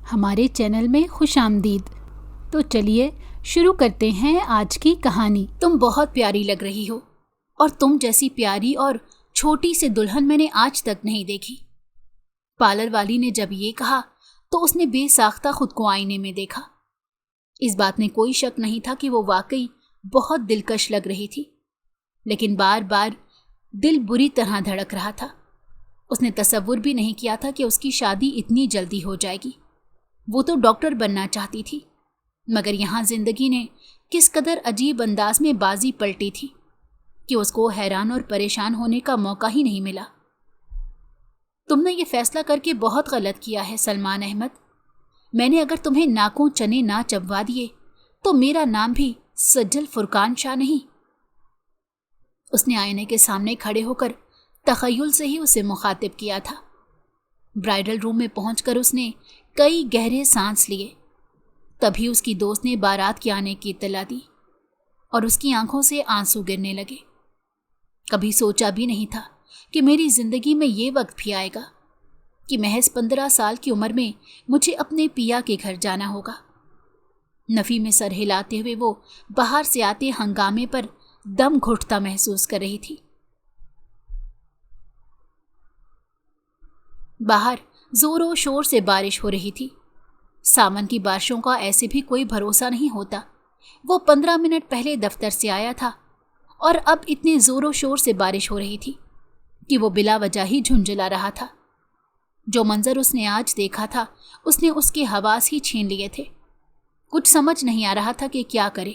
ہمارے چینل میں خوش آمدید۔ تو چلیے شروع کرتے ہیں آج کی کہانی۔ تم بہت پیاری لگ رہی ہو اور تم جیسی پیاری اور چھوٹی سی دلہن میں نے آج تک نہیں دیکھی۔ پارلر والی نے جب یہ کہا تو اس نے بے ساختہ خود کو آئینے میں دیکھا۔ اس بات میں کوئی شک نہیں تھا کہ وہ واقعی بہت دلکش لگ رہی تھی، لیکن بار بار دل بری طرح دھڑک رہا تھا۔ اس نے تصور بھی نہیں کیا تھا کہ اس کی شادی اتنی جلدی ہو جائے گی۔ وہ تو ڈاکٹر بننا چاہتی تھی، مگر یہاں زندگی نے کس قدر عجیب انداز میں بازی پلٹی تھی کہ اس کو حیران اور پریشان ہونے کا موقع ہی نہیں ملا۔ تم نے یہ فیصلہ کر کے بہت غلط کیا ہے سلمان احمد۔ میں نے اگر تمہیں ناکوں چنے نہ چبوا دیے تو میرا نام بھی سجل فرقان شاہ نہیں۔ اس نے آئینے کے سامنے کھڑے ہو کر تخیل سے ہی اسے مخاطب کیا تھا۔ برائڈل روم میں پہنچ کر اس نے کئی گہرے سانس لیے۔ تبھی اس کی دوست نے بارات کے آنے کی اطلاع دی اور اس کی آنکھوں سے آنسو گرنے لگے۔ کبھی سوچا بھی نہیں تھا کہ میری زندگی میں یہ وقت بھی آئے گا کہ محض 15 سال کی عمر میں مجھے اپنے پیا کے گھر جانا ہوگا۔ نفی میں سر ہلاتے ہوئے وہ باہر سے آتے ہنگامے پر دم گھٹتا محسوس کر رہی تھی۔ باہر زور و شور سے بارش ہو رہی تھی۔ ساون کی بارشوں کا ایسے بھی کوئی بھروسہ نہیں ہوتا۔ وہ 15 منٹ پہلے دفتر سے آیا تھا اور اب اتنے زور و شور سے بارش ہو رہی تھی کہ وہ بلا وجہ ہی جھنجھلا رہا تھا۔ جو منظر اس نے آج دیکھا تھا اس نے اس کے حواس ہی چھین لیے تھے۔ کچھ سمجھ نہیں آ رہا تھا کہ کیا کرے،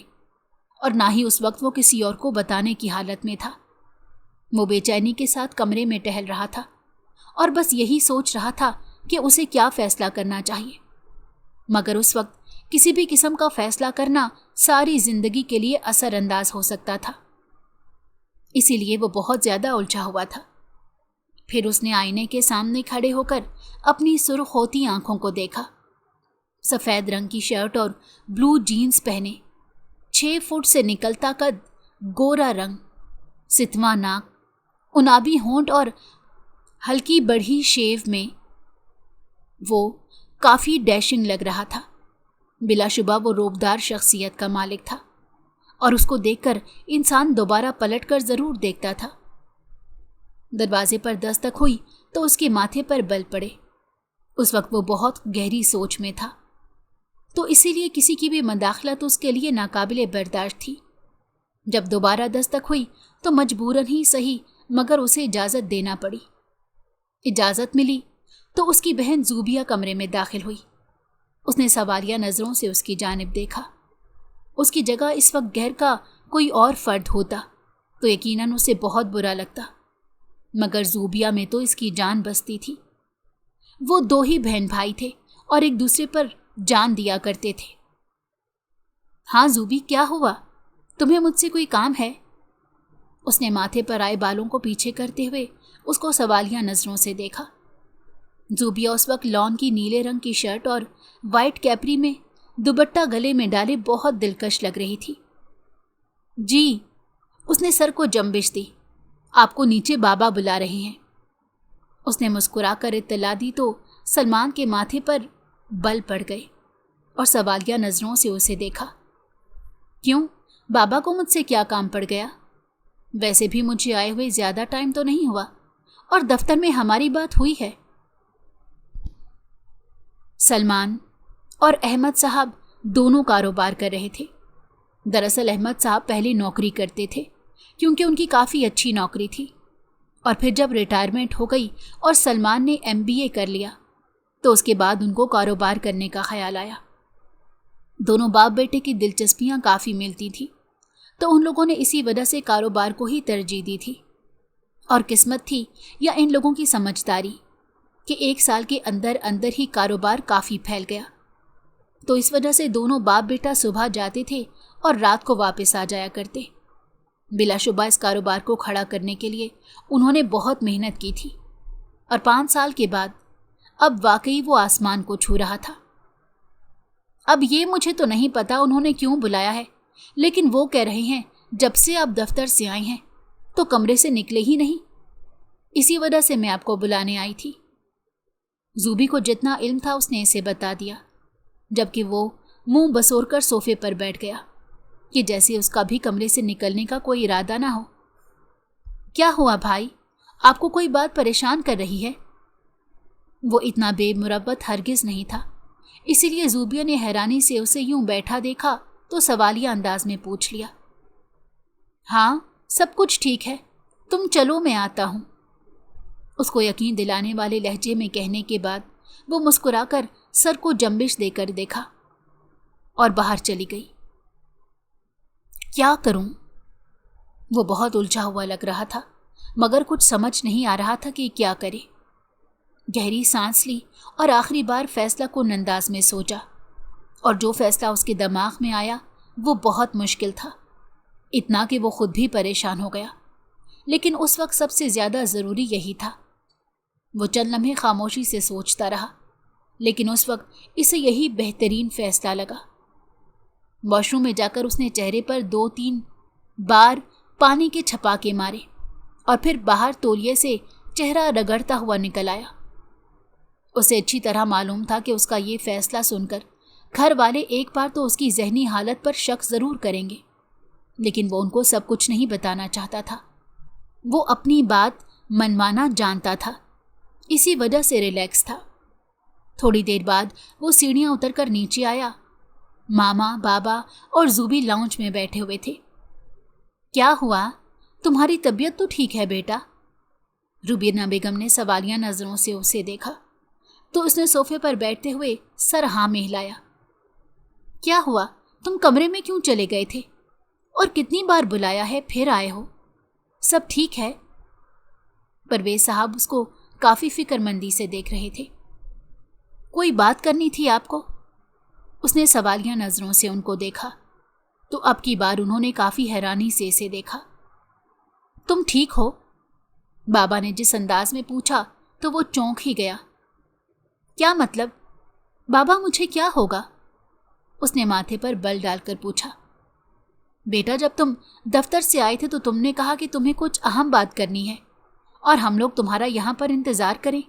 اور نہ ہی اس وقت وہ کسی اور کو بتانے کی حالت میں تھا۔ وہ بے چینی کے ساتھ کمرے میں ٹہل رہا تھا اور بس یہی سوچ رہا تھا کہ اسے کیا فیصلہ کرنا چاہیے، مگر اس وقت کسی بھی قسم کا فیصلہ کرنا ساری زندگی کے لیے اثر انداز ہو سکتا تھا۔ اسی لیے وہ بہت زیادہ الجھا ہوا تھا۔ پھر اس نے آئینے کے سامنے کھڑے ہو کر اپنی سرخ ہوتی آنکھوں کو دیکھا۔ سفید رنگ کی شرٹ اور بلو جینز پہنے، 6 فٹ سے نکلتا قد، گورا رنگ، ستواں ناک، انابی ہونٹ اور ہلکی بڑھی شیو میں وہ کافی ڈیشنگ لگ رہا تھا۔ بلا شبہ وہ روبدار شخصیت کا مالک تھا اور اس کو دیکھ کر انسان دوبارہ پلٹ کر ضرور دیکھتا تھا۔ دروازے پر دستک ہوئی تو اس کے ماتھے پر بل پڑے۔ اس وقت وہ بہت گہری سوچ میں تھا، تو اسی لیے کسی کی بھی مداخلت اس کے لیے ناقابل برداشت تھی۔ جب دوبارہ دستک ہوئی تو مجبوراً ہی صحیح مگر اسے اجازت دینا پڑی۔ اجازت ملی تو اس کی بہن زوبیہ کمرے میں داخل ہوئی۔ اس نے سوالیہ نظروں سے اس کی جانب دیکھا۔ اس کی جگہ اس وقت گھر کا کوئی اور فرد ہوتا تو یقیناً اسے بہت برا لگتا، مگر زوبیہ میں تو اس کی جان بستی تھی۔ وہ 2 ہی بہن بھائی تھے اور ایک دوسرے پر جان دیا کرتے تھے۔ ہاں زوبی، کیا ہوا؟ تمہیں مجھ سے کوئی کام ہے؟ اس نے ماتھے پر آئے بالوں کو پیچھے کرتے ہوئے اس کو سوالیہ نظروں سے دیکھا۔ زوبیہ اس وقت لان کی نیلے رنگ کی شرٹ اور وائٹ کیپری میں دوپٹہ گلے میں ڈالے بہت دلکش لگ رہی تھی۔ جی، اس نے سر کو جنبش دی، آپ کو نیچے بابا بلا رہے ہیں۔ اس نے مسکرا کر اطلاع دی تو سلمان کے ماتھے پر بل پڑ گئے اور سوالیہ نظروں سے اسے دیکھا۔ کیوں، بابا کو مجھ سے کیا کام پڑ گیا؟ ویسے بھی مجھے آئے ہوئے زیادہ ٹائم تو نہیں ہوا اور دفتر میں ہماری بات ہوئی ہے۔ سلمان اور احمد صاحب دونوں کاروبار کر رہے تھے۔ دراصل احمد صاحب پہلے نوکری کرتے تھے کیونکہ ان کی کافی اچھی نوکری تھی، اور پھر جب ریٹائرمنٹ ہو گئی اور سلمان نے MBA کر لیا تو اس کے بعد ان کو کاروبار کرنے کا خیال آیا۔ دونوں باپ بیٹے کی دلچسپیاں کافی ملتی تھیں، تو ان لوگوں نے اسی وجہ سے کاروبار کو ہی ترجیح دی تھی۔ اور قسمت تھی یا ان لوگوں کی سمجھداری کہ 1 سال کے اندر اندر ہی کاروبار کافی پھیل گیا، تو اس وجہ سے دونوں باپ بیٹا صبح جاتے تھے اور رات کو واپس آ جایا کرتے۔ بلا شبہ اس کاروبار کو کھڑا کرنے کے لیے انہوں نے بہت محنت کی تھی، اور 5 سال کے بعد اب واقعی وہ آسمان کو چھو رہا تھا۔ اب یہ مجھے تو نہیں پتا انہوں نے کیوں بلایا ہے، لیکن وہ کہہ رہے ہیں جب سے آپ دفتر سے آئی ہیں تو کمرے سے نکلے ہی نہیں، اسی وجہ سے میں آپ کو بلانے آئی تھی۔ ज़ूबी को जितना इल्म था उसने इसे बता दिया, जबकि वो मुंह बसोरकर सोफे पर बैठ गया कि जैसे उसका भी कमरे से निकलने का कोई इरादा ना हो। क्या हुआ भाई, आपको कोई बात परेशान कर रही है? वो इतना बेमुरव्वत हरगिज नहीं था, इसीलिए ज़ूबिया ने हैरानी से उसे यूं बैठा देखा तो सवालिया अंदाज में पूछ लिया। हाँ, सब कुछ ठीक है, तुम चलो मैं आता हूं। उसको यकीन दिलाने वाले लहजे में कहने के बाद वो मुस्कुराकर सर को जंबिश देकर देखा और बाहर चली गई। क्या करूं? वो बहुत उलझा हुआ लग रहा था, मगर कुछ समझ नहीं आ रहा था कि क्या करे। गहरी सांस ली और आखिरी बार फैसला कुन अंदाज में सोचा, और जो फैसला उसके दिमाग में आया वो बहुत मुश्किल था, इतना कि वो खुद भी परेशान हो गया। लेकिन उस वक्त सबसे ज़्यादा ज़रूरी यही था। वो चंद लम्हे खामोशी से सोचता रहा, लेकिन उस वक्त इसे यही बेहतरीन फैसला लगा। वॉशरूम में जाकर उसने चेहरे पर 2-3 बार पानी के छपाके मारे और फिर बाहर तौलिए से चेहरा रगड़ता हुआ निकल आया। उसे अच्छी तरह मालूम था कि उसका ये फैसला सुनकर घर वाले एक बार तो उसकी जहनी हालत पर शक ज़रूर करेंगे, लेकिन वो उनको सब कुछ नहीं बताना चाहता था। वो अपनी बात मनमाना जानता था, इसी वजह से रिलैक्स था। थोड़ी देर बाद वो सीढ़ियाँ उतरकर नीचे आया। मामा, बाबा और ज़ूबी लाउंज में बैठे हुए थे। क्या हुआ, तुम्हारी तबीयत तो ठीक है बेटा? रुबीना बेगम ने सवालिया नज़रों से उसे देखा तो उसने सोफे पर बैठते हुए सर हाँ में हिलाया। क्या हुआ, तुम कमरे में क्यों चले गए थे? और कितनी बार बुलाया है, फिर आए हो? सब ठीक है? परवेज साहब उसको काफ़ी फिक्रमंदी से देख रहे थे। कोई बात करनी थी आपको? उसने सवालिया नज़रों से उनको देखा तो अब की बार उन्होंने काफ़ी हैरानी से इसे देखा। तुम ठीक हो? बाबा ने जिस अंदाज में पूछा तो वो चौंक ही गया। क्या मतलब? बाबा, मुझे क्या होगा? उसने माथे पर बल डालकर पूछा। बेटा, जब तुम दफ्तर से आए थे तो तुमने कहा कि तुम्हें कुछ अहम बात करनी है और हम लोग तुम्हारा यहाँ पर इंतज़ार करें,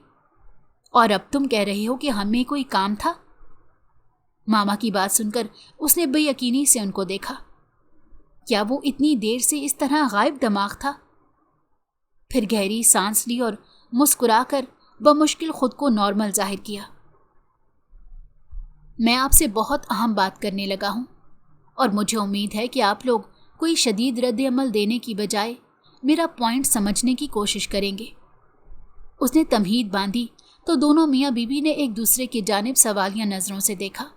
और अब तुम कह रही हो कि हमें कोई काम था। मामा की बात सुनकर उसने बेयकीनी से उनको देखा। क्या वो इतनी देर से इस तरह गायब दिमाग था? फिर गहरी सांस ली और मुस्कुराकर बमुश्किल खुद को नॉर्मल जाहिर किया। मैं आपसे बहुत अहम बात करने लगा हूँ और मुझे उम्मीद है कि आप लोग कोई शदीद रद्द अमल देने की बजाय मेरा पॉइंट समझने की कोशिश करेंगे। उसने तमहीद बांधी तो दोनों मियाँ बीबी ने एक दूसरे की जानिब सवालिया नज़रों से देखा,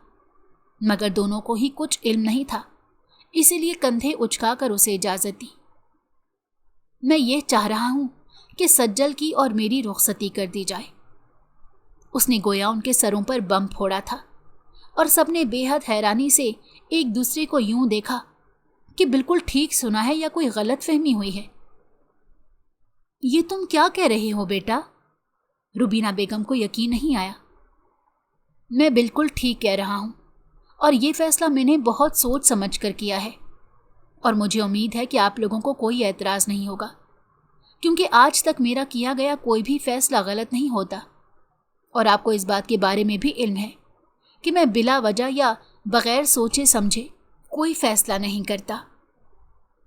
मगर दोनों को ही कुछ इल्म नहीं था, इसीलिए कंधे उचकाकर उसे इजाज़त दी। मैं ये चाह रहा हूँ कि सज्जल की और मेरी रुखसती कर दी जाए। उसने गोया उनके सरों पर बम फोड़ा था और सबने बेहद हैरानी से एक दूसरे को यूं देखा कि बिल्कुल ठीक सुना है या कोई गलत फहमी हुई है। ये तुम क्या कह रहे हो बेटा? रुबीना बेगम को यकीन नहीं आया। मैं बिल्कुल ठीक कह रहा हूँ और ये फैसला मैंने बहुत सोच समझ कर किया है, और मुझे उम्मीद है कि आप लोगों को कोई एतराज़ नहीं होगा, क्योंकि आज तक मेरा किया गया कोई भी फैसला गलत नहीं होता, और आपको इस बात के बारे में भी इल्म है कि मैं बिला वजह या बग़ैर सोचे समझे कोई फैसला नहीं करता।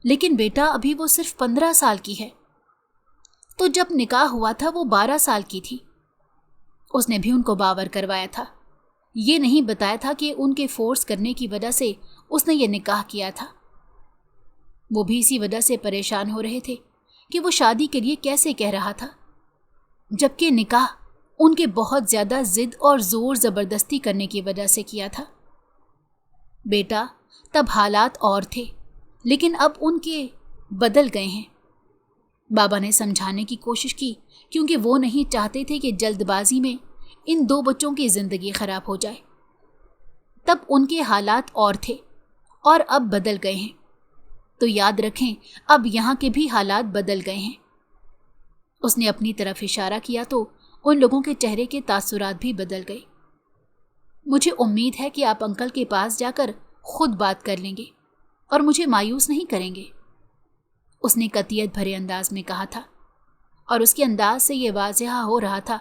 लेकिन बेटा, अभी वो सिर्फ 15 साल की है, तो जब निकाह हुआ था वो 12 साल की थी। उसने भी उनको बावर करवाया था, ये नहीं बताया था कि उनके फोर्स करने की वजह से उसने ये निकाह किया था। वो भी इसी वजह से परेशान हो रहे थे कि वो शादी के लिए कैसे कह रहा था, जबकि निकाह उनके बहुत ज़्यादा जिद और ज़ोर ज़बरदस्ती करने की वजह से किया था। बेटा, तब हालात और थे, लेकिन अब उनके बदल गए हैं। बाबा ने समझाने की कोशिश की, क्योंकि वो नहीं चाहते थे कि जल्दबाजी में इन 2 बच्चों की ज़िंदगी ख़राब हो जाए। तब उनके हालात और थे और अब बदल गए हैं, तो याद रखें अब यहाँ के भी हालात बदल गए हैं। उसने अपनी तरफ इशारा किया तो उन लोगों के चेहरे के तासुरात भी बदल गए। मुझे उम्मीद है कि आप अंकल के पास जाकर खुद बात कर लेंगे और मुझे मायूस नहीं करेंगे, उसने कतियत भरे अंदाज में कहा था, और उसके अंदाज से ये वाज़ेह हो रहा था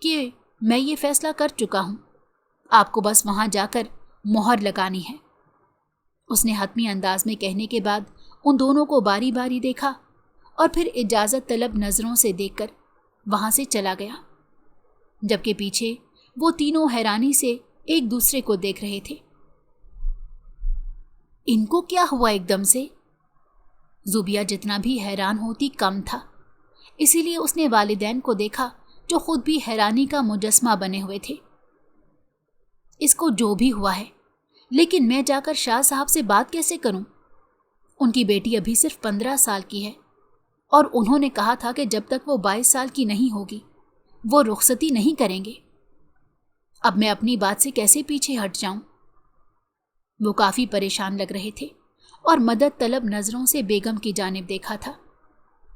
कि मैं ये फैसला कर चुका हूं, आपको बस वहां जाकर मोहर लगानी है। उसने हतमी अंदाज में कहने के बाद उन दोनों को बारी बारी देखा और फिर इजाजत तलब नजरों से देखकर वहां से चला गया, जबकि पीछे वो तीनों हैरानी से एक दूसरे को देख रहे थे। इनको क्या हुआ एकदम से? ज़ुबिया जितना भी हैरान होती कम था, इसीलिए उसने वालिदैन को देखा जो खुद भी हैरानी का मुजस्मा बने हुए थे। इसको जो भी हुआ है, लेकिन मैं जाकर शाह साहब से बात कैसे करूं? उनकी बेटी अभी सिर्फ 15 साल की है और उन्होंने कहा था कि जब तक वो 22 साल की नहीं होगी वो रुखसती नहीं करेंगे। अब मैं अपनी बात से कैसे पीछे हट जाऊं? वो काफी परेशान लग रहे थे और मदद तलब नजरों से बेगम की जानिब देखा था,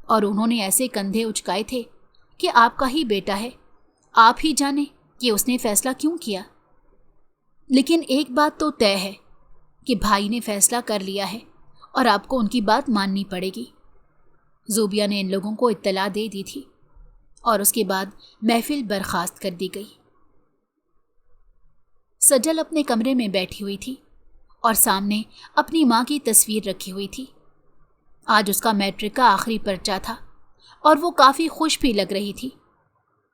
और उन्होंने ऐसे कंधे उचकाए थे कि आपका ही बेटा है, आप ही जाने कि उसने फैसला क्यों किया। लेकिन एक बात तो तय है कि भाई ने फैसला कर लिया है और आपको उनकी बात माननी पड़ेगी। ज़ुबिया ने इन लोगों को इत्तला दे दी थी और उसके बाद महफिल बर्खास्त कर दी गई। सजल अपने कमरे में बैठी हुई थी और सामने अपनी माँ की तस्वीर रखी हुई थी। आज उसका मैट्रिक का आखिरी पर्चा था और वो काफ़ी खुश भी लग रही थी।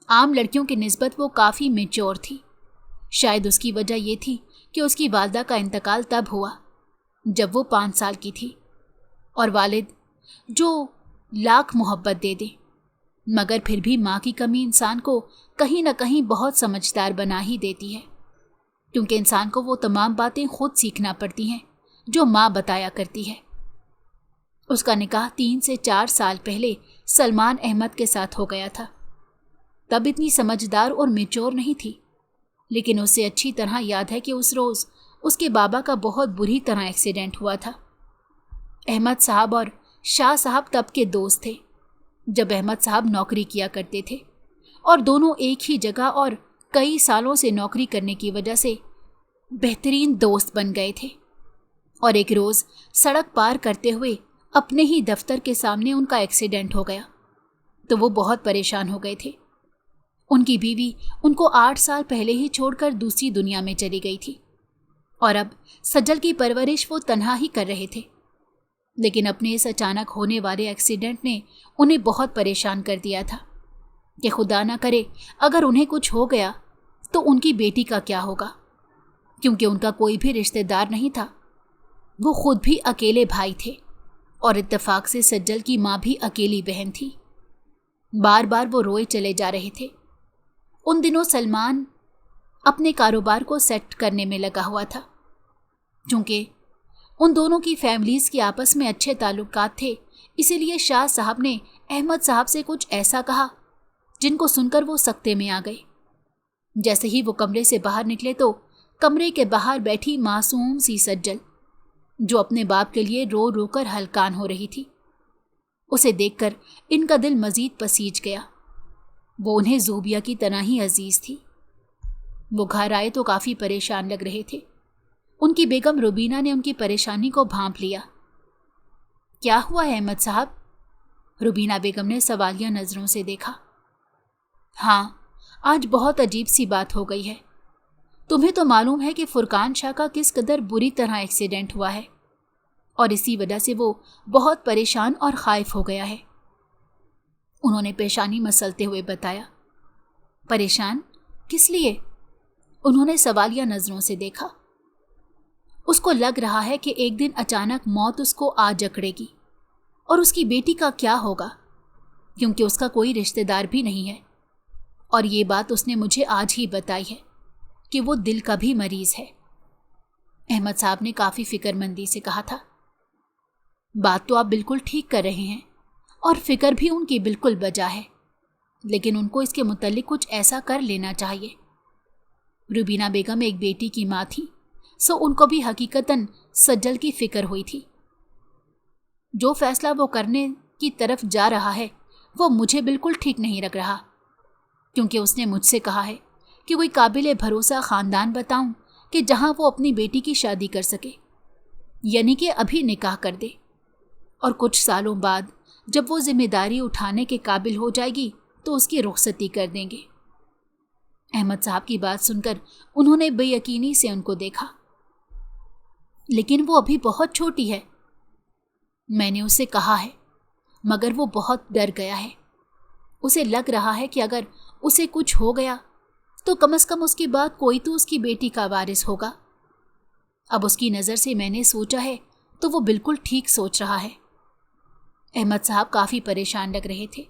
आम लड़कियों की निस्बत वो काफ़ी मैच्योर थी। शायद उसकी वजह ये थी कि उसकी वालदा का इंतकाल तब हुआ जब वो 5 साल की थी, और वालिद जो लाख मोहब्बत दे दे मगर फिर भी माँ की कमी इंसान को कहीं ना कहीं बहुत समझदार बना ही देती है, क्योंकि इंसान को वो तमाम बातें खुद सीखना पड़ती हैं जो माँ बताया करती है। उसका निकाह 3 से 4 साल पहले सलमान अहमद के साथ हो गया था। तब इतनी समझदार और मैच्योर नहीं थी, लेकिन उसे अच्छी तरह याद है कि उस रोज़ उसके बाबा का बहुत बुरी तरह एक्सीडेंट हुआ था। अहमद साहब और शाह साहब तब के दोस्त थे जब अहमद साहब नौकरी किया करते थे, और दोनों एक ही जगह और कई सालों से नौकरी करने की वजह से बेहतरीन दोस्त बन गए थे। और एक रोज़ सड़क पार करते हुए अपने ही दफ्तर के सामने उनका एक्सीडेंट हो गया तो वो बहुत परेशान हो गए थे। उनकी बीवी उनको 8 साल पहले ही छोड़कर दूसरी दुनिया में चली गई थी और अब सजल की परवरिश वो तन्हा ही कर रहे थे। लेकिन अपने इस अचानक होने वाले एक्सीडेंट ने उन्हें बहुत परेशान कर दिया था कि खुदा ना करे अगर उन्हें कुछ हो गया तो उनकी बेटी का क्या होगा, क्योंकि उनका कोई भी रिश्तेदार नहीं था। वो खुद भी अकेले भाई थे और इत्तेफाक से सज्जल की माँ भी अकेली बहन थी। बार बार वो रोए चले जा रहे थे। उन दिनों सलमान अपने कारोबार को सेट करने में लगा हुआ था। चूँकि उन दोनों की फैमिलीज़ के आपस में अच्छे ताल्लुकात थे, इसीलिए शाह साहब ने अहमद साहब से कुछ ऐसा कहा जिनको सुनकर वो सख्ते में आ गए। जैसे ही वो कमरे से बाहर निकले तो कमरे के बाहर बैठी मासूम सी सज्जल, जो अपने बाप के लिए रो रो कर हलकान हो रही थी, उसे देखकर इनका दिल मजीद पसीज गया। वो उन्हें ज़ुबिया की तरह ही अजीज थी। वो घर आए तो काफ़ी परेशान लग रहे थे। उनकी बेगम रुबीना ने उनकी परेशानी को भांप लिया। क्या हुआ है अहमद साहब? रुबीना बेगम ने सवालिया नज़रों से देखा। हाँ, आज बहुत अजीब सी बात हो गई है। तुम्हें तो मालूम है कि फुरकान शाह का किस कदर बुरी तरह एक्सीडेंट हुआ है और इसी वजह से वो बहुत परेशान और खाइफ हो गया है, उन्होंने पेशानी मसलते हुए बताया। परेशान किस लिए? उन्होंने सवालिया नज़रों से देखा। उसको लग रहा है कि एक दिन अचानक मौत उसको आ जकड़ेगी और उसकी बेटी का क्या होगा, क्योंकि उसका कोई रिश्तेदार भी नहीं है, और ये बात उसने मुझे आज ही बताई है कि वो दिल का भी मरीज़ है। अहमद साहब ने काफ़ी फिक्रमंदी से कहा था। बात तो आप बिल्कुल ठीक कर रहे हैं और फिक्र भी उनकी बिल्कुल बजा है, लेकिन उनको इसके मुतल्लिक कुछ ऐसा कर लेना चाहिए। रुबीना बेगम एक बेटी की माँ थी, सो उनको भी हकीकतन सज्जल की फिक्र हुई थी। जो फैसला वो करने की तरफ जा रहा है वो मुझे बिल्कुल ठीक नहीं लग रहा, क्योंकि उसने मुझसे कहा है कि कोई काबिल भरोसा ख़ानदान बताऊं कि जहां वो अपनी बेटी की शादी कर सके, यानी कि अभी निकाह कर दे, और कुछ सालों बाद जब वो जिम्मेदारी उठाने के काबिल हो जाएगी तो उसकी रुखसती कर देंगे। अहमद साहब की बात सुनकर उन्होंने बेयकीनी से उनको देखा। लेकिन वो अभी बहुत छोटी है। मैंने उसे कहा है, मगर वो बहुत डर गया है। उसे लग रहा है कि अगर उसे कुछ हो गया तो कम से कम उसके बाद कोई तो उसकी बेटी का वारिस होगा। अब उसकी नज़र से मैंने सोचा है तो वो बिल्कुल ठीक सोच रहा है। अहमद साहब काफ़ी परेशान लग रहे थे।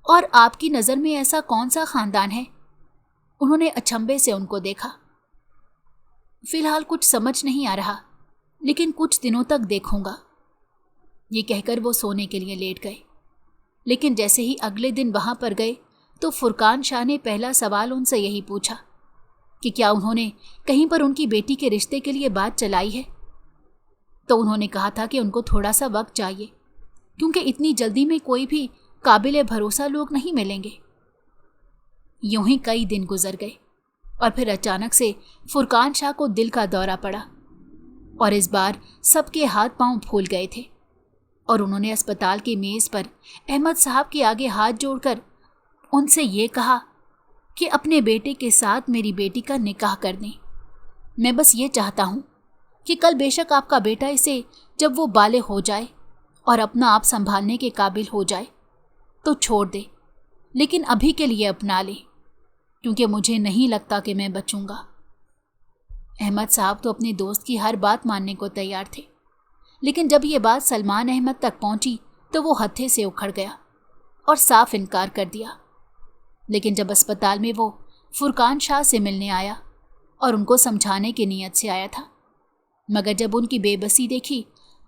और आपकी नज़र में ऐसा कौन सा ख़ानदान है? उन्होंने अचंभे से उनको देखा। फिलहाल कुछ समझ नहीं आ रहा, लेकिन कुछ दिनों तक देखूंगा। ये कहकर वो सोने के लिए लेट गए। लेकिन जैसे ही अगले दिन वहां पर गए तो फुरकान शाह ने पहला सवाल उनसे यही पूछा कि क्या उन्होंने कहीं पर उनकी बेटी के रिश्ते के लिए बात चलाई है। तो उन्होंने कहा था कि उनको थोड़ा सा वक्त चाहिए, क्योंकि इतनी जल्दी में कोई भी काबिल भरोसा लोग नहीं मिलेंगे। यूं ही कई दिन गुजर गए और फिर अचानक से फुरकान शाह को दिल का दौरा पड़ा और इस बार सबके हाथ पांव फूल गए थे और उन्होंने अस्पताल की मेज़ पर अहमद साहब के आगे हाथ जोड़कर उनसे ये कहा कि अपने बेटे के साथ मेरी बेटी का निकाह कर दें। मैं बस ये चाहता हूँ कि कल बेशक आपका बेटा इसे जब वो बाले हो जाए और अपना आप संभालने के काबिल हो जाए तो छोड़ दे, लेकिन अभी के लिए अपना ले, क्योंकि मुझे नहीं लगता कि मैं बचूंगा। अहमद साहब तो अपने दोस्त की हर बात मानने को तैयार थे, लेकिन जब ये बात सलमान अहमद तक पहुंची तो वो हत्थे से उखड़ गया और साफ इनकार कर दिया। लेकिन जब अस्पताल में वो फुरकान शाह से मिलने आया और उनको समझाने की नीयत से आया था, मगर जब उनकी बेबसी देखी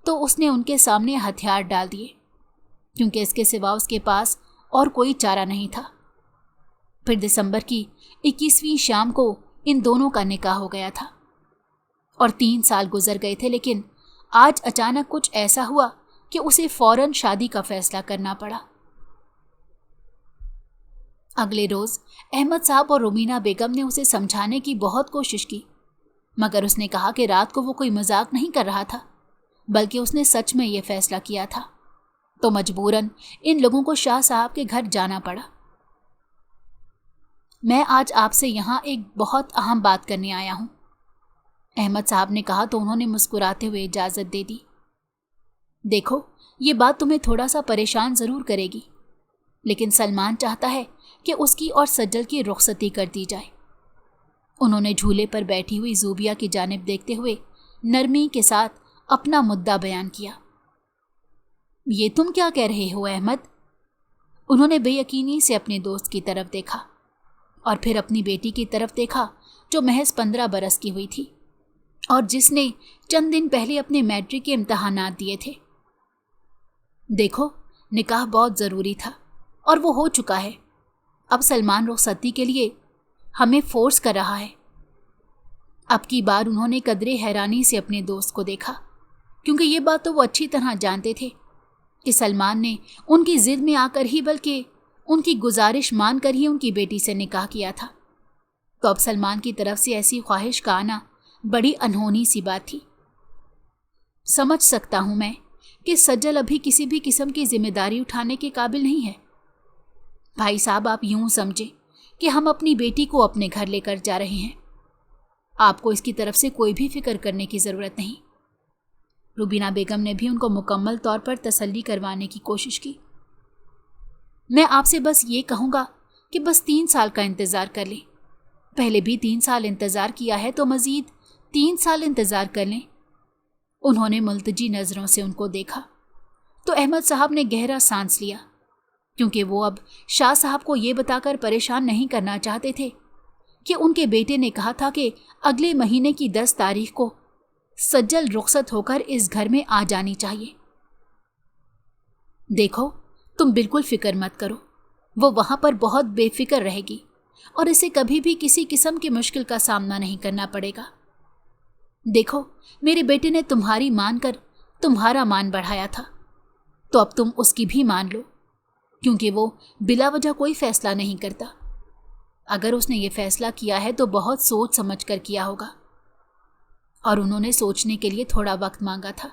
तो उसने उनके सामने हथियार डाल दिए, क्योंकि इसके सिवा उसके पास और कोई चारा नहीं था। फिर दिसंबर की 21वीं शाम को इन दोनों का निकाह हो गया था और 3 साल गुजर गए थे। लेकिन आज अचानक कुछ ऐसा हुआ कि उसे फौरन शादी का फैसला करना पड़ा। अगले रोज अहमद साहब और रुमीना बेगम ने उसे समझाने की बहुत कोशिश की, मगर उसने कहा कि रात को वो कोई मजाक नहीं कर रहा था, बल्कि उसने सच में ये फैसला किया था। तो मजबूरन इन लोगों को शाह साहब के घर जाना पड़ा। मैं आज आपसे यहाँ एक बहुत अहम बात करने आया हूँ, अहमद साहब ने कहा तो उन्होंने मुस्कुराते हुए इजाज़त दे दी। देखो, ये बात तुम्हें थोड़ा सा परेशान ज़रूर करेगी, लेकिन सलमान चाहता है कि उसकी और सज्जल की रुखसती कर दी जाए। उन्होंने झूले पर बैठी हुई ज़ूबिया की जानिब देखते हुए नरमी के साथ अपना मुद्दा बयान किया। ये तुम क्या कह रहे हो अहमद? उन्होंने बेयकीनी से अपने दोस्त की तरफ देखा और फिर अपनी बेटी की तरफ देखा, जो महज 15 बरस की हुई थी और जिसने चंद दिन पहले अपने मैट्रिक के इम्तहानात दिए थे। देखो, निकाह बहुत ज़रूरी था और वो हो चुका है। अब सलमान रुखसती के लिए हमें फोर्स कर रहा है। अब की बार उन्होंने कदरे हैरानी से अपने दोस्त को देखा, क्योंकि ये बात तो वो अच्छी तरह जानते थे कि सलमान ने उनकी जिद में आकर ही, बल्कि उनकी गुजारिश मानकर ही उनकी बेटी से निकाह किया था। तो अब सलमान की तरफ से ऐसी ख्वाहिश का आना बड़ी अनहोनी सी बात थी। समझ सकता हूं मैं कि सज्जल अभी किसी भी किस्म की जिम्मेदारी उठाने के काबिल नहीं है। भाई साहब, आप यूं समझें कि हम अपनी बेटी को अपने घर लेकर जा रहे हैं। आपको इसकी तरफ से कोई भी फिक्र करने की ज़रूरत नहीं। रुबीना बेगम ने भी उनको मुकम्मल तौर पर तसल्ली करवाने की कोशिश की। मैं आपसे बस ये कहूँगा कि बस 3 साल का इंतज़ार कर लें। पहले भी 3 साल इंतज़ार किया है, तो मज़ीद 3 साल इंतज़ार कर लें। उन्होंने मुल्तजी नज़रों से उनको देखा तो अहमद साहब ने गहरा सांस लिया, क्योंकि वो अब शाह साहब को ये बताकर परेशान नहीं करना चाहते थे कि उनके बेटे ने कहा था कि अगले महीने की 10 तारीख को सज्जल रुखसत होकर इस घर में आ जानी चाहिए। देखो, तुम बिल्कुल फिक्र मत करो, वो वहाँ पर बहुत बेफिक्र रहेगी और इसे कभी भी किसी किस्म की मुश्किल का सामना नहीं करना पड़ेगा। देखो, मेरे बेटे ने तुम्हारी मानकर तुम्हारा मान बढ़ाया था, तो अब तुम उसकी भी मान लो, क्योंकि वो बिला वजह कोई फैसला नहीं करता। अगर उसने ये फैसला किया है तो बहुत सोच समझ कर किया होगा, और उन्होंने सोचने के लिए थोड़ा वक्त मांगा था।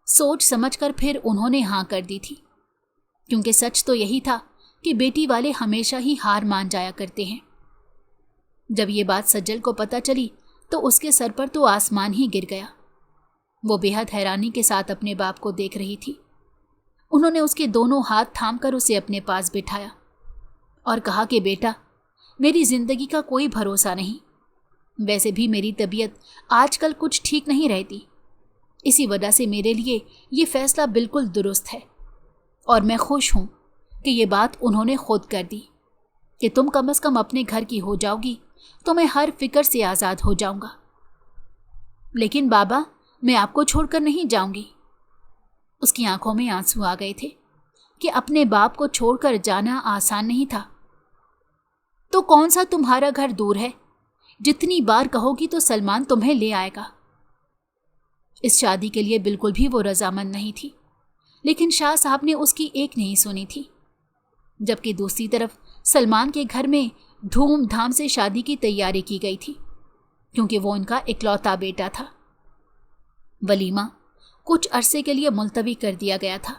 सोच समझ कर फिर उन्होंने हाँ कर दी थी, क्योंकि सच तो यही था कि बेटी वाले हमेशा ही हार मान जाया करते हैं। जब ये बात सज्जल को पता चली तो उसके सर पर तो आसमान ही गिर गया। वो बेहद हैरानी के साथ अपने बाप को देख रही थी। उन्होंने उसके दोनों हाथ थामकर उसे अपने पास बिठाया और कहा कि बेटा, मेरी जिंदगी का कोई भरोसा नहीं। वैसे भी मेरी तबीयत आजकल कुछ ठीक नहीं रहती। इसी वजह से मेरे लिए ये फैसला बिल्कुल दुरुस्त है और मैं खुश हूँ कि ये बात उन्होंने खुद कर दी कि तुम कम से कम अपने घर की हो जाओगी तो मैं हर फिक्र से आज़ाद हो जाऊँगा। लेकिन बाबा, मैं आपको छोड़कर नहीं जाऊँगी। उसकी आंखों में आंसू आ गए थे कि अपने बाप को छोड़कर जाना आसान नहीं था। तो कौन सा तुम्हारा घर दूर है? जितनी बार कहोगी तो सलमान तुम्हें ले आएगा। इस शादी के लिए बिल्कुल भी वो रजामंद नहीं थी, लेकिन शाह साहब ने उसकी एक नहीं सुनी थी। जबकि दूसरी तरफ सलमान के घर में धूमधाम से शादी की तैयारी की गई थी, क्योंकि वो उनका इकलौता बेटा था। वलीमा कुछ अरसे के लिए मुलतवी कर दिया गया था,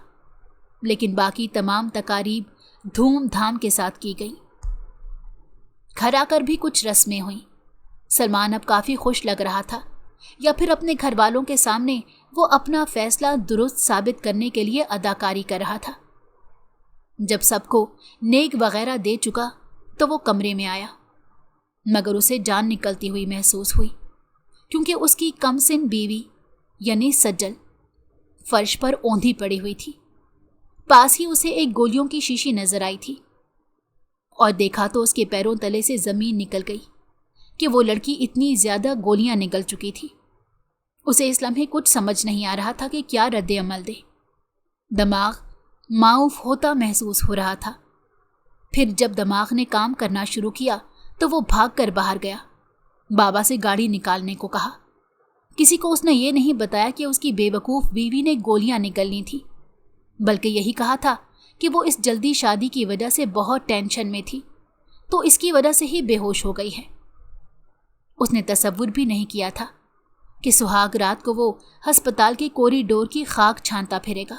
लेकिन बाकी तमाम तकारीब धूमधाम के साथ की गई। घर आकर भी कुछ रस्में हुई। सलमान अब काफ़ी खुश लग रहा था, या फिर अपने घर वालों के सामने वो अपना फैसला दुरुस्त साबित करने के लिए अदाकारी कर रहा था। जब सबको नेक वगैरह दे चुका तो वो कमरे में आया, मगर उसे जान निकलती हुई महसूस हुई, क्योंकि उसकी कमसिन बीवी यानी सज्जल फर्श पर औंधी पड़ी हुई थी। पास ही उसे एक गोलियों की शीशी नजर आई थी और देखा तो उसके पैरों तले से जमीन निकल गई कि वो लड़की इतनी ज्यादा गोलियां निकल चुकी थी। उसे इस लम्हे कुछ समझ नहीं आ रहा था कि क्या रद्द अमल दे। दिमाग माऊफ होता महसूस हो रहा था। फिर जब दिमाग ने काम करना शुरू किया तो वो भाग कर बाहर गया, बाबा से गाड़ी निकालने को कहा। किसी को उसने ये नहीं बताया कि उसकी बेवकूफ़ बीवी ने गोलियां निकलनी थी, बल्कि यही कहा था कि वो इस जल्दी शादी की वजह से बहुत टेंशन में थी, तो इसकी वजह से ही बेहोश हो गई है। उसने तसव्वुर भी नहीं किया था कि सुहाग रात को वो अस्पताल के कॉरिडोर की खाक छानता फिरेगा।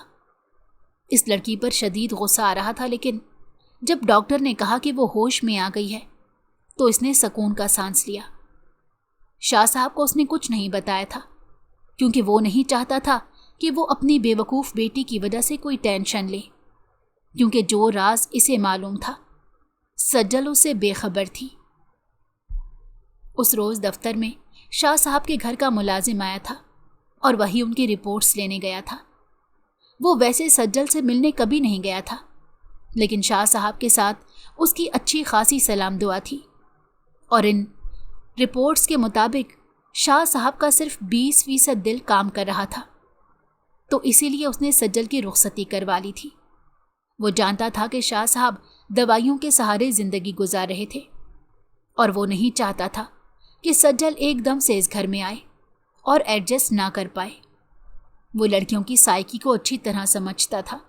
इस लड़की पर शदीद गुस्सा आ रहा था, लेकिन जब डॉक्टर ने कहा कि वो होश में आ गई है तो इसने सुकून का सांस लिया। शाह साहब को उसने कुछ नहीं बताया था, क्योंकि वो नहीं चाहता था कि वो अपनी बेवकूफ़ बेटी की वजह से कोई टेंशन ले, क्योंकि जो राज इसे मालूम था सज्जल उससे बेखबर थी। उस रोज़ दफ्तर में शाह साहब के घर का मुलाजिम आया था और वही उनकी रिपोर्ट्स लेने गया था। वो वैसे सज्जल से मिलने कभी नहीं गया था, लेकिन शाह साहब के साथ उसकी अच्छी खासी सलाम दुआ थी और इन रिपोर्ट्स के मुताबिक शाह साहब का सिर्फ 20% दिल काम कर रहा था, तो इसीलिए उसने सज्जल की रुखसती करवा ली थी। वो जानता था कि शाह साहब दवाइयों के सहारे ज़िंदगी गुजार रहे थे और वो नहीं चाहता था कि सज्जल एकदम से इस घर में आए और एडजस्ट ना कर पाए। वो लड़कियों की साइकी को अच्छी तरह समझता था,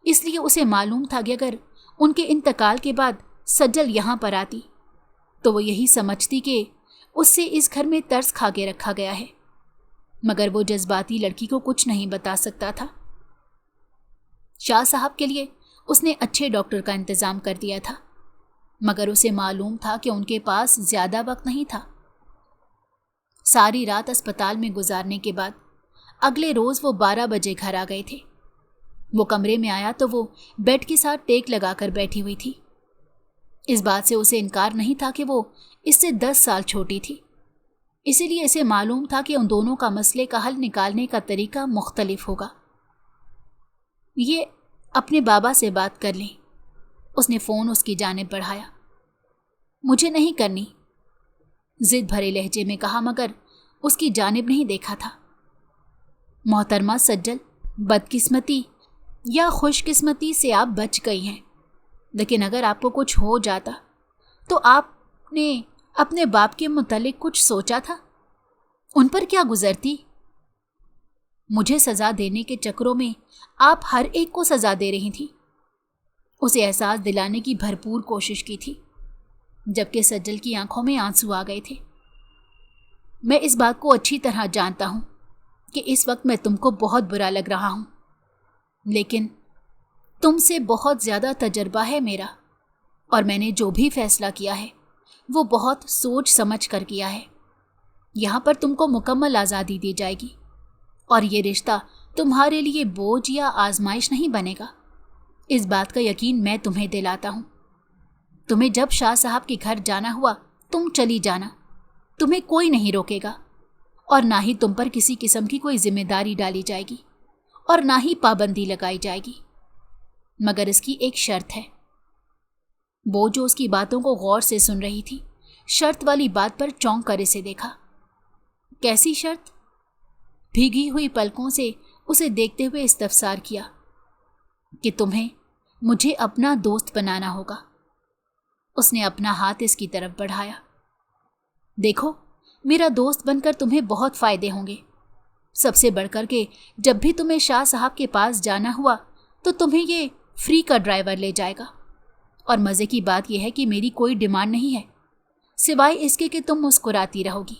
इसलिए उसे मालूम था कि अगर उनके इंतकाल के बाद सज्जल यहाँ पर आती तो वो यही समझती कि उससे इस घर में तरस खा के रखा गया है, मगर वो जज्बाती लड़की को कुछ नहीं बता सकता था। शाह साहब के लिए उसने अच्छे डॉक्टर का इंतज़ाम कर दिया था, मगर उसे मालूम था कि उनके पास ज़्यादा वक्त नहीं था। सारी रात अस्पताल में गुजारने के बाद अगले रोज़ वो 12 बजे घर आ गए थे। वो कमरे में आया तो वो बेड के साथ टेक लगाकर बैठी हुई थी। इस बात से उसे इनकार नहीं था कि वो इससे 10 साल छोटी थी, इसीलिए इसे मालूम था कि उन दोनों का मसले का हल निकालने का तरीका मुख्तलिफ होगा। ये अपने बाबा से बात कर लें, उसने फ़ोन उसकी जानिब बढ़ाया। मुझे नहीं करनी, जिद भरे लहजे में कहा, मगर उसकी जानिब नहीं देखा था। मोहतरमा सज्जल, बदकिस्मती या खुशकिस्मती से आप बच गई हैं, लेकिन अगर आपको कुछ हो जाता तो आपने अपने बाप के मुतालिक कुछ सोचा था? उन पर क्या गुजरती? मुझे सज़ा देने के चक्रों में आप हर एक को सज़ा दे रही थी। उसे एहसास दिलाने की भरपूर कोशिश की थी, जबकि सज्जल की आंखों में आंसू आ गए थे। मैं इस बात को अच्छी तरह जानता हूँ कि इस वक्त मैं तुमको बहुत बुरा लग रहा हूँ, लेकिन तुमसे बहुत ज़्यादा तजर्बा है मेरा, और मैंने जो भी फैसला किया है वो बहुत सोच समझ कर किया है। यहाँ पर तुमको मुकम्मल आज़ादी दी जाएगी और ये रिश्ता तुम्हारे लिए बोझ या आजमाइश नहीं बनेगा। इस बात का यकीन मैं तुम्हें दिलाता हूँ। तुम्हें जब शाह साहब के घर जाना हुआ तुम चली जाना, तुम्हें कोई नहीं रोकेगा और ना ही तुम पर किसी किस्म की कोई जिम्मेदारी डाली जाएगी और ना ही पाबंदी लगाई जाएगी, मगर इसकी एक शर्त है। वो जो उसकी बातों को गौर से सुन रही थी, शर्त वाली बात पर चौंक कर इसे देखा। कैसी शर्त? भीगी हुई पलकों से उसे देखते हुए इस्तफसार किया कि तुम्हें मुझे अपना दोस्त बनाना होगा। उसने अपना हाथ इसकी तरफ बढ़ाया। देखो, मेरा दोस्त बनकर तुम्हें बहुत फायदे होंगे। सबसे बढ़कर के जब भी तुम्हें शाह साहब के पास जाना हुआ तो तुम्हें ये फ्री का ड्राइवर ले जाएगा। और मज़े की बात यह है कि मेरी कोई डिमांड नहीं है सिवाय इसके कि तुम मुस्कुराती रहोगी।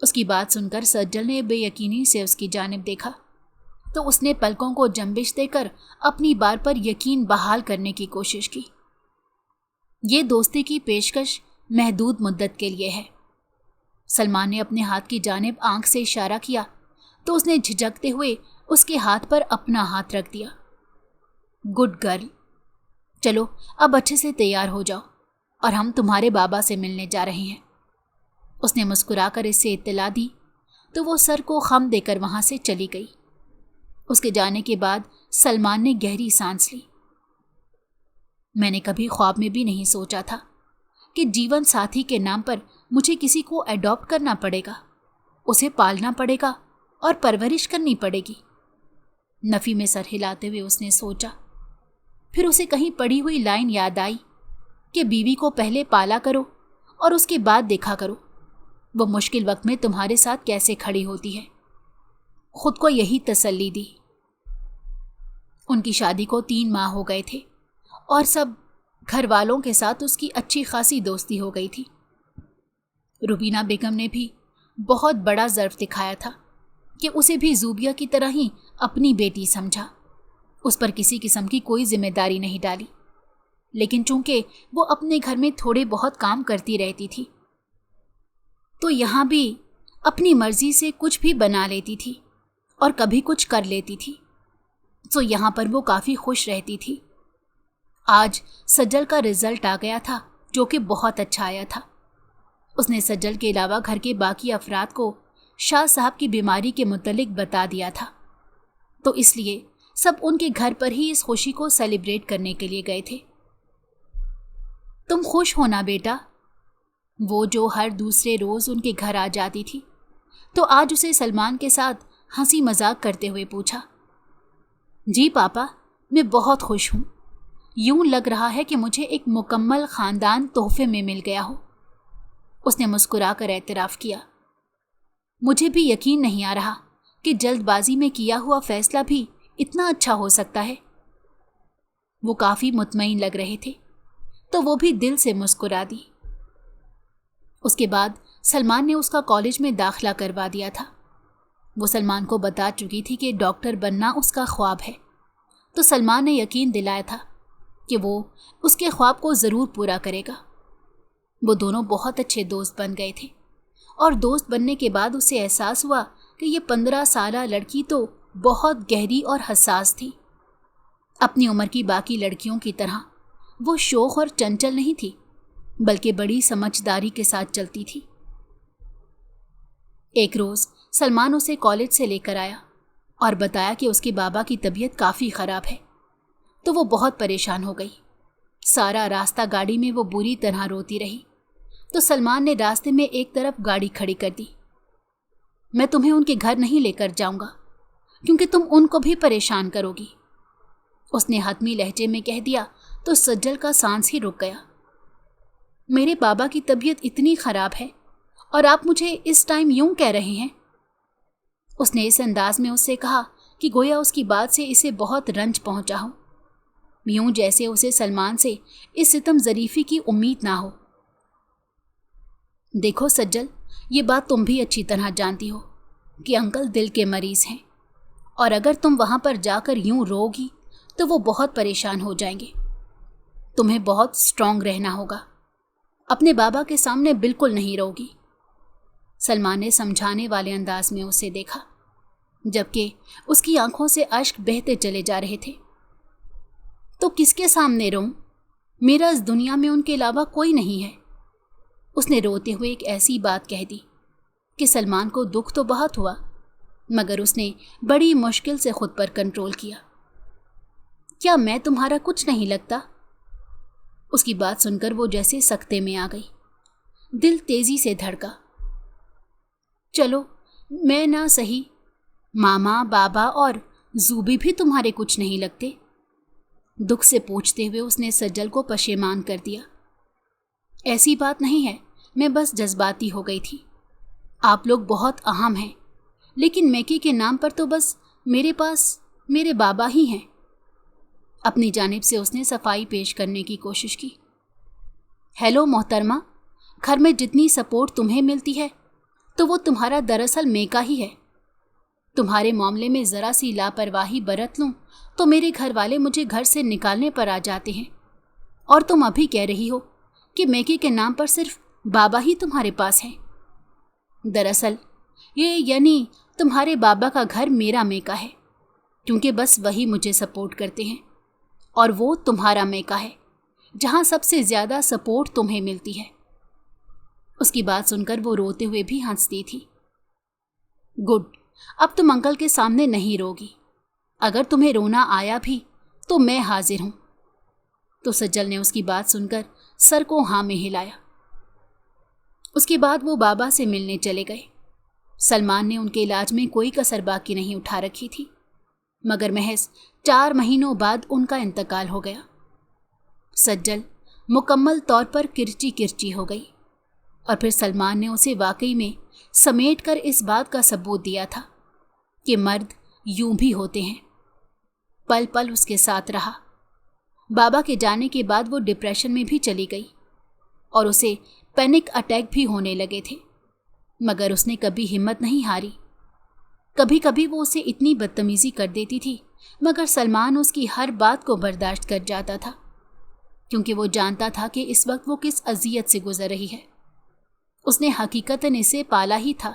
उसकी बात सुनकर सज्जल ने बेयकीनी से उसकी जानिब देखा तो उसने पलकों को जंबिश देकर अपनी बात पर यकीन बहाल करने की कोशिश की। ये दोस्ती की पेशकश महदूद मुद्दत के लिए है। सलमान ने अपने हाथ की जानिब आंख से इशारा किया तो उसने झिझकते हुए उसके हाथ पर अपना हाथ रख दिया। गुड गर्ल, चलो अब अच्छे से तैयार हो जाओ और हम तुम्हारे बाबा से मिलने जा रहे हैं। उसने मुस्कुराकर इससे इत्तला दी तो वो सर को खम देकर वहां से चली गई। उसके जाने के बाद सलमान ने गहरी सांस ली। मैंने कभी ख्वाब में भी नहीं सोचा था कि जीवन साथी के नाम पर मुझे किसी को अडॉप्ट करना पड़ेगा, उसे पालना पड़ेगा और परवरिश करनी पड़ेगी। नफ़ी में सर हिलाते हुए उसने सोचा। फिर उसे कहीं पड़ी हुई लाइन याद आई कि बीवी को पहले पाला करो और उसके बाद देखा करो वो मुश्किल वक्त में तुम्हारे साथ कैसे खड़ी होती है। खुद को यही तसल्ली दी। उनकी शादी को 3 माह हो गए थे और सब घर वालों के साथ उसकी अच्छी खासी दोस्ती हो गई थी। रुबीना बेगम ने भी बहुत बड़ा ज़र्फ दिखाया था कि उसे भी ज़ूबिया की तरह ही अपनी बेटी समझा। उस पर किसी किस्म की कोई जिम्मेदारी नहीं डाली, लेकिन चूंकि वो अपने घर में थोड़े बहुत काम करती रहती थी तो यहाँ भी अपनी मर्जी से कुछ भी बना लेती थी और कभी कुछ कर लेती थी, तो यहाँ पर वो काफ़ी खुश रहती थी। आज सज्जल का रिजल्ट आ गया था जो कि बहुत अच्छा आया था। उसने सज्जल के अलावा घर के बाकी अफराद को शाह साहब की बीमारी के मुतल्लिक बता दिया था, तो इसलिए सब उनके घर पर ही इस खुशी को सेलिब्रेट करने के लिए गए थे। तुम खुश हो ना बेटा? वो जो हर दूसरे रोज़ उनके घर आ जाती थी तो आज उसे सलमान के साथ हंसी मजाक करते हुए पूछा। जी पापा, मैं बहुत खुश हूँ। यूं लग रहा है कि मुझे एक मुकम्मल ख़ानदान तोहफे में मिल गया हो। उसने मुस्कुराकर एतराफ़ किया। मुझे भी यकीन नहीं आ रहा कि जल्दबाजी में किया हुआ फ़ैसला भी इतना अच्छा हो सकता है। वो काफ़ी मुतमईन लग रहे थे तो वो भी दिल से मुस्कुरा दी। उसके बाद सलमान ने उसका कॉलेज में दाखिला करवा दिया था। वो सलमान को बता चुकी थी कि डॉक्टर बनना उसका ख्वाब है, तो सलमान ने यकीन दिलाया था कि वो उसके ख्वाब को ज़रूर पूरा करेगा। वो दोनों बहुत अच्छे दोस्त बन गए थे और दोस्त बनने के बाद उसे एहसास हुआ कि ये 15 साला लड़की तो बहुत गहरी और हसास थी। अपनी उम्र की बाकी लड़कियों की तरह वो शोख और चंचल नहीं थी, बल्कि बड़ी समझदारी के साथ चलती थी। एक रोज़ सलमान उसे कॉलेज से लेकर आया और बताया कि उसके बाबा की तबीयत काफ़ी ख़राब है, तो वो बहुत परेशान हो गई। सारा रास्ता गाड़ी में वो बुरी तरह रोती रही, तो सलमान ने रास्ते में एक तरफ गाड़ी खड़ी कर दी। मैं तुम्हें उनके घर नहीं लेकर जाऊंगा क्योंकि तुम उनको भी परेशान करोगी, उसने हतमी लहजे में कह दिया तो सज्जल का सांस ही रुक गया। मेरे बाबा की तबीयत इतनी ख़राब है और आप मुझे इस टाइम यूं कह रहे हैं? उसने इस अंदाज में उससे कहा कि गोया उसकी बात से इसे बहुत रंज पहुंचा हो, यूं जैसे उसे सलमान से इस सितम ज़रीफ़ी की उम्मीद ना हो। देखो सज्जल, ये बात तुम भी अच्छी तरह जानती हो कि अंकल दिल के मरीज़ हैं और अगर तुम वहाँ पर जाकर यूं रोगी तो वो बहुत परेशान हो जाएंगे। तुम्हें बहुत स्ट्रांग रहना होगा अपने बाबा के सामने बिल्कुल नहीं रोगी। सलमान ने समझाने वाले अंदाज में उसे देखा, जबकि उसकी आंखों से अश्क बहते चले जा रहे थे। तो किसके सामने रोऊं? मेरा इस दुनिया में उनके अलावा कोई नहीं है। उसने रोते हुए एक ऐसी बात कह दी कि सलमान को दुख तो बहुत हुआ, मगर उसने बड़ी मुश्किल से खुद पर कंट्रोल किया। क्या मैं तुम्हारा कुछ नहीं लगता? उसकी बात सुनकर वो जैसे सकते में आ गई। दिल तेजी से धड़का। चलो, मैं ना सही, मामा, बाबा और जूबी भी तुम्हारे कुछ नहीं लगते। दुख से पूछते हुए उसने सज्जल को पशेमान कर दिया। ऐसी बात नहीं है, मैं बस जज्बाती हो गई थी। आप लोग बहुत अहम हैं, लेकिन मैकी के नाम पर तो बस मेरे पास मेरे बाबा ही हैं। अपनी जानिब से उसने सफाई पेश करने की कोशिश की। हेलो मोहतरमा, घर में जितनी सपोर्ट तुम्हें मिलती है तो वो तुम्हारा दरअसल मेका ही है। तुम्हारे मामले में ज़रा सी लापरवाही बरत लूँ तो मेरे घर वाले मुझे घर से निकालने पर आ जाते हैं, और तुम अभी कह रही हो कि मेके के नाम पर सिर्फ बाबा ही तुम्हारे पास हैं। दरअसल ये यानी तुम्हारे बाबा का घर मेरा मेका है, क्योंकि बस वही मुझे सपोर्ट करते हैं, और वो तुम्हारा मेका है जहाँ सबसे ज़्यादा सपोर्ट तुम्हें मिलती है। उसकी बात सुनकर वो रोते हुए भी हंसती थी। गुड, अब तुम अंकल के सामने नहीं रोगी। अगर तुम्हें रोना आया भी तो मैं हाजिर हूं। तो सज्जल ने उसकी बात सुनकर सर को हाँ में हिलाया। उसके बाद वो बाबा से मिलने चले गए। सलमान ने उनके इलाज में कोई कसर बाकी नहीं उठा रखी थी, मगर महज 4 महीनों बाद उनका इंतकाल हो गया। सज्जल मुकम्मल तौर पर किरची किरची हो गई, और फिर सलमान ने उसे वाकई में समेट कर इस बात का सबूत दिया था कि मर्द यूं भी होते हैं। पल पल उसके साथ रहा। बाबा के जाने के बाद वो डिप्रेशन में भी चली गई और उसे पैनिक अटैक भी होने लगे थे, मगर उसने कभी हिम्मत नहीं हारी। कभी कभी वो उसे इतनी बदतमीजी कर देती थी, मगर सलमान उसकी हर बात को बर्दाश्त कर जाता था, क्योंकि वो जानता था कि इस वक्त वो किस अजियत से गुजर रही है। उसने हकीकतन इसे पाला ही था।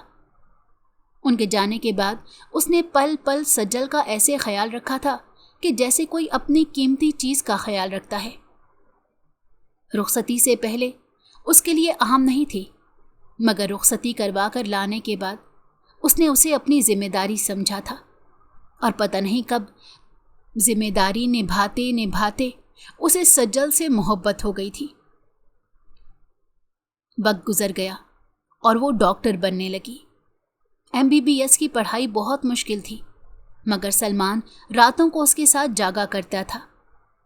उनके जाने के बाद उसने पल पल सज्जल का ऐसे ख्याल रखा था कि जैसे कोई अपनी कीमती चीज़ का ख्याल रखता है। रुखसती से पहले उसके लिए अहम नहीं थी, मगर रुखसती करवा कर लाने के बाद उसने उसे अपनी जिम्मेदारी समझा था, और पता नहीं कब जिम्मेदारी निभाते निभाते उसे सज्जल से मोहब्बत हो गई थी। वक्त गुजर गया और वो डॉक्टर बनने लगी। MBBS की पढ़ाई बहुत मुश्किल थी, मगर सलमान रातों को उसके साथ जागा करता था,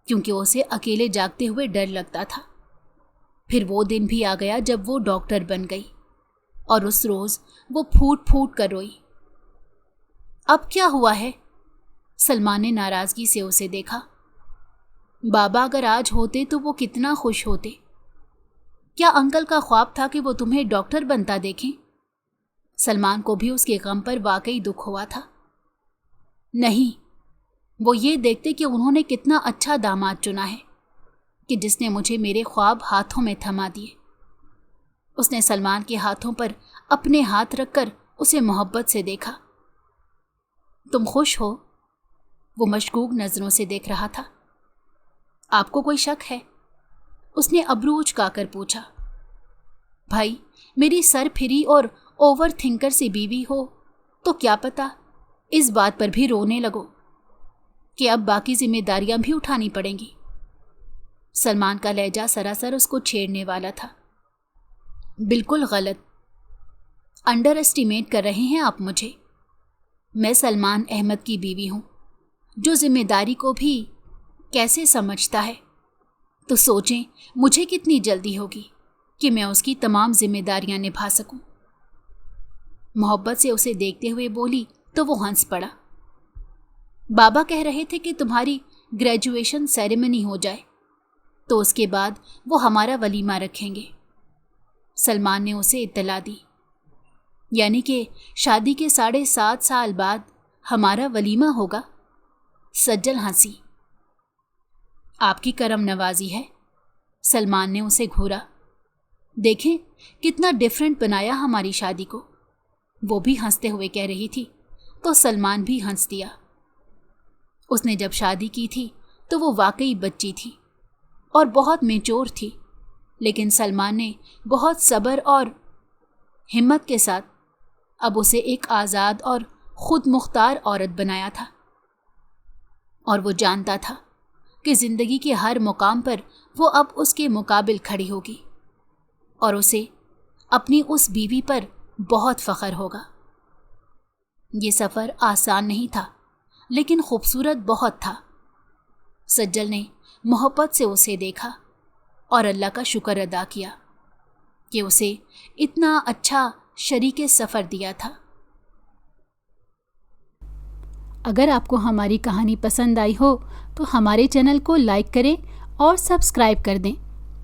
क्योंकि उसे अकेले जागते हुए डर लगता था। फिर वो दिन भी आ गया जब वो डॉक्टर बन गई, और उस रोज़ वो फूट फूट कर रोई। अब क्या हुआ है? सलमान ने नाराज़गी से उसे देखा। बाबा अगर आज होते तो वो कितना खुश होते। क्या अंकल का ख्वाब था कि वो तुम्हें डॉक्टर बनता देखें? सलमान को भी उसके गम पर वाकई दुख हुआ था। नहीं, वो ये देखते कि उन्होंने कितना अच्छा दामाद चुना है कि जिसने मुझे मेरे ख्वाब हाथों में थमा दिए। उसने सलमान के हाथों पर अपने हाथ रखकर उसे मोहब्बत से देखा। तुम खुश हो? वो मशकूक नज़रों से देख रहा था। आपको कोई शक है? उसने अबरू उचकाकर पूछा। भाई, मेरी सर फिरी और ओवर थिंकर सी बीवी हो तो क्या पता इस बात पर भी रोने लगो कि अब बाकी जिम्मेदारियां भी उठानी पड़ेंगी। सलमान का लहजा सरासर उसको छेड़ने वाला था। बिल्कुल गलत, अंडर एस्टिमेट कर रहे हैं आप मुझे। मैं सलमान अहमद की बीवी हूं, जो जिम्मेदारी को भी कैसे समझता है। तो सोचें मुझे कितनी जल्दी होगी कि मैं उसकी तमाम जिम्मेदारियां निभा सकूं। मोहब्बत से उसे देखते हुए बोली तो वो हंस पड़ा। बाबा कह रहे थे कि तुम्हारी ग्रेजुएशन सेरेमनी हो जाए तो उसके बाद वो हमारा वलीमा रखेंगे। सलमान ने उसे इत्तला दी। यानी कि शादी के 7.5 साल बाद हमारा वलीमा होगा? सज्जल हंसी। आपकी करम नवाजी है। सलमान ने उसे घूरा। देखें कितना डिफरेंट बनाया हमारी शादी को, वो भी हंसते हुए कह रही थी तो सलमान भी हंस दिया। उसने जब शादी की थी तो वो वाकई बच्ची थी और बहुत मेच्योर थी, लेकिन सलमान ने बहुत सब्र और हिम्मत के साथ अब उसे एक आज़ाद और खुद मुख्तार औरत बनाया था। और वो जानता था कि ज़िंदगी के हर मुकाम पर वो अब उसके मुकाबिल खड़ी होगी और उसे अपनी उस बीवी पर बहुत फ़ख्र होगा। ये सफ़र आसान नहीं था, लेकिन खूबसूरत बहुत था। सज्जल ने मोहब्बत से उसे देखा और अल्लाह का शुक्र अदा किया कि उसे इतना अच्छा शरीके सफ़र दिया था। अगर आपको हमारी कहानी पसंद आई हो तो हमारे चैनल को लाइक करें और सब्सक्राइब कर दें।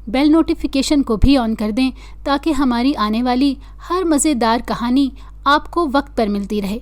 बेल नोटिफिकेशन को भी ऑन कर दें ताकि हमारी आने वाली हर मज़ेदार कहानी आपको वक्त पर मिलती रहे।